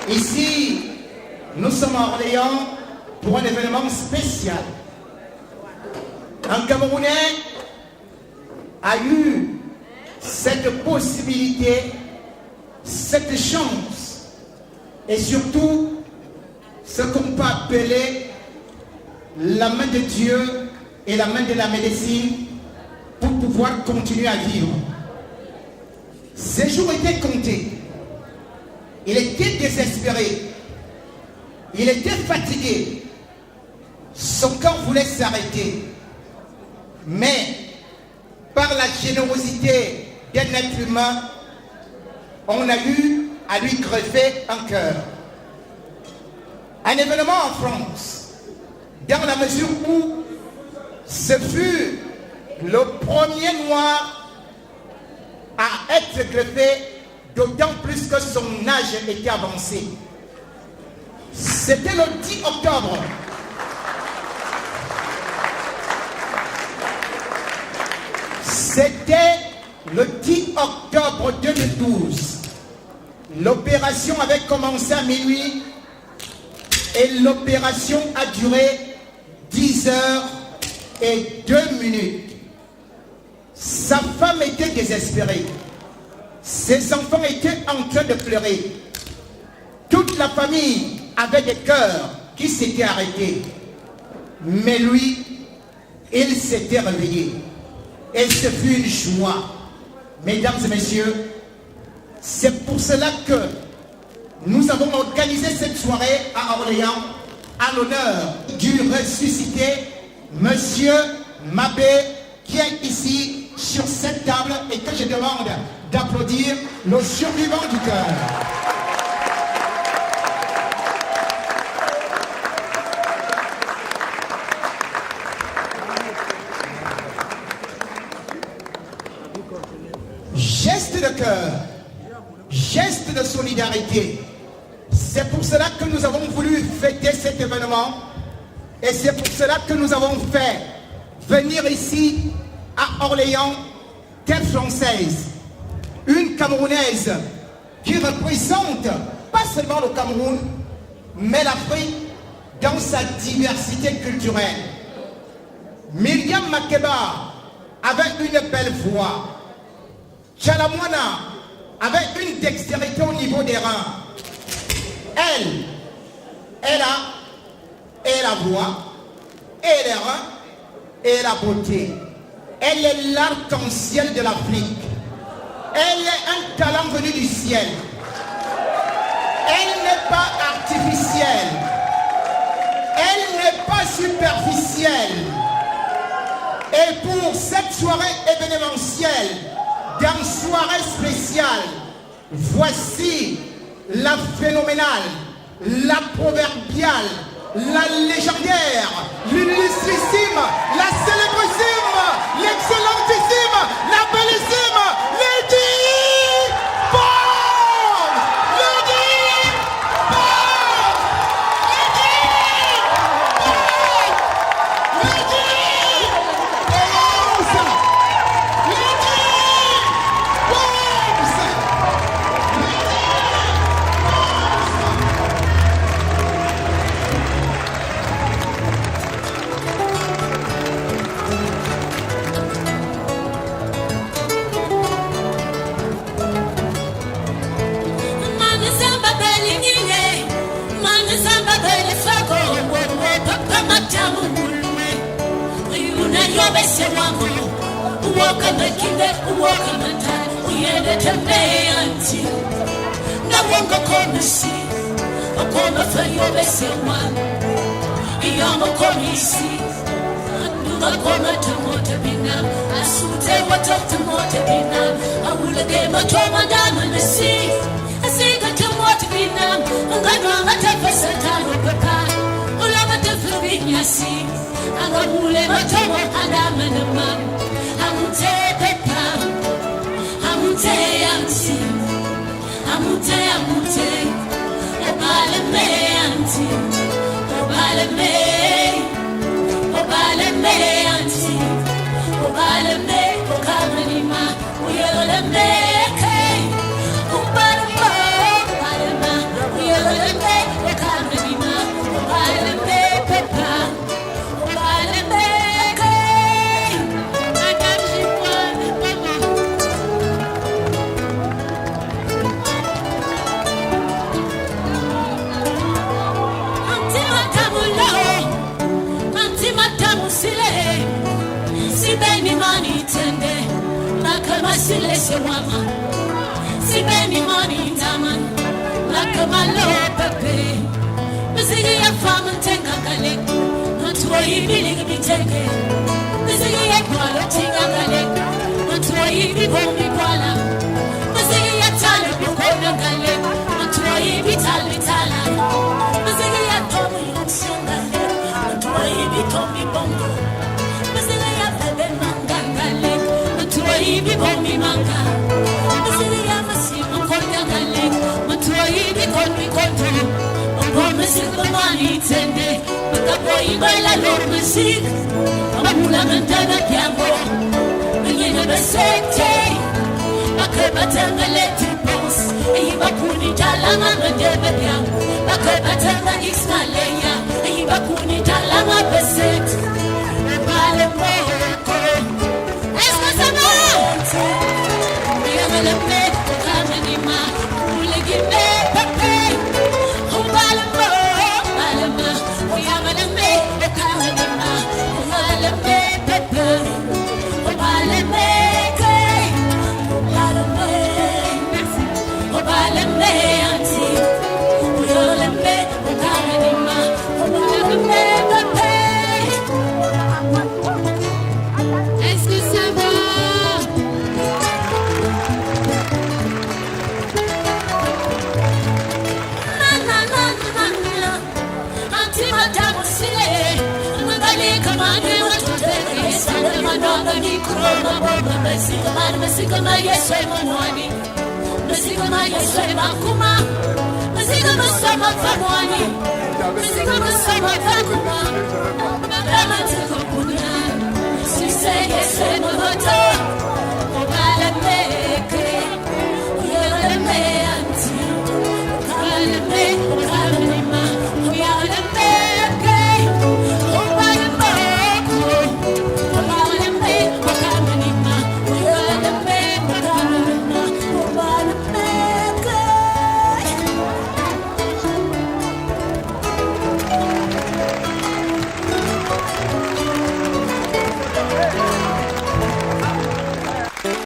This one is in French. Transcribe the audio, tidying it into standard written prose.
Ici, nous sommes à Orléans pour un événement spécial. Un Camerounais a eu cette possibilité, cette chance, et surtout ce qu'on peut appeler la main de Dieu et la main de la médecine pour pouvoir continuer à vivre. Ces jours étaient comptés. Il était désespéré. Il était fatigué. Son corps voulait s'arrêter. Mais par la générosité d'un être humain, on a eu à lui greffer un cœur. Un événement en France, dans la mesure où ce fut le premier noir à être greffé, d'autant plus que son âge était avancé. C'était le 10 octobre. C'était le 10 octobre 2012. L'opération avait commencé à minuit et l'opération a duré 10 heures et 2 minutes. Sa femme était désespérée. Ses enfants étaient en train de pleurer. Toute la famille avait des cœurs qui s'étaient arrêtés. Mais lui, il s'était réveillé. Et ce fut une joie. Mesdames et messieurs, c'est pour cela que nous avons organisé cette soirée à Orléans à l'honneur du ressuscité Monsieur Mabé, qui est ici sur cette table et que je demande d'applaudir le survivant du cœur. Geste de cœur, geste de solidarité. C'est pour cela que nous avons voulu fêter cet événement et c'est pour cela que nous avons fait venir ici à Orléans, terre française, une Camerounaise qui représente pas seulement le Cameroun, mais l'Afrique dans sa diversité culturelle. Myriam Makeba avait une belle voix. Chalamwana avait une dextérité au niveau des reins. Elle a et la voix, et les reins, et la beauté. Elle est l'arc-en-ciel de l'Afrique. Elle est un talent venu du ciel. Elle n'est pas artificielle. Elle n'est pas superficielle. Et pour cette soirée événementielle, dans soirée spéciale, voici la phénoménale, la proverbiale, la légendaire, l'illustrissime, la célébrissime, l'excellentissime, la bellissime, Lady Bomb! Lady Bomb! Lady Bomb! We are se wama. Si beni money daman. Like my lord pepe. Mizigi ya fama tenga kale. Natuwa ibili gibi teke. Mizigi ya kwala tinga kale. Natuwa ibi bombi kwala. Mizigi ya tala bukona kale. Natuwa ibi tali tala. Mizigi ya tomi yatsunga kale. Natuwa ibi tomi bongo. Mizigi ya bebe manga kale. Natuwa ibi bombi manga. Mizigi ya masima konya kale. Natuwa ibi komi koto. Music money tende, makaboy baila lo music. Amula mantana kiambo, mingine besete. Makabatanga leti boss, ibakuni talama mandebe kiambo. Makabatanga ismaleya, ibakuni talama beset. Bale moko, esmasama. Yamale me, kamanima, ulegime pape. Masigama yeswe mwani, masigama yeswe makuma, masigama sama famwani, masigama sama fakuma.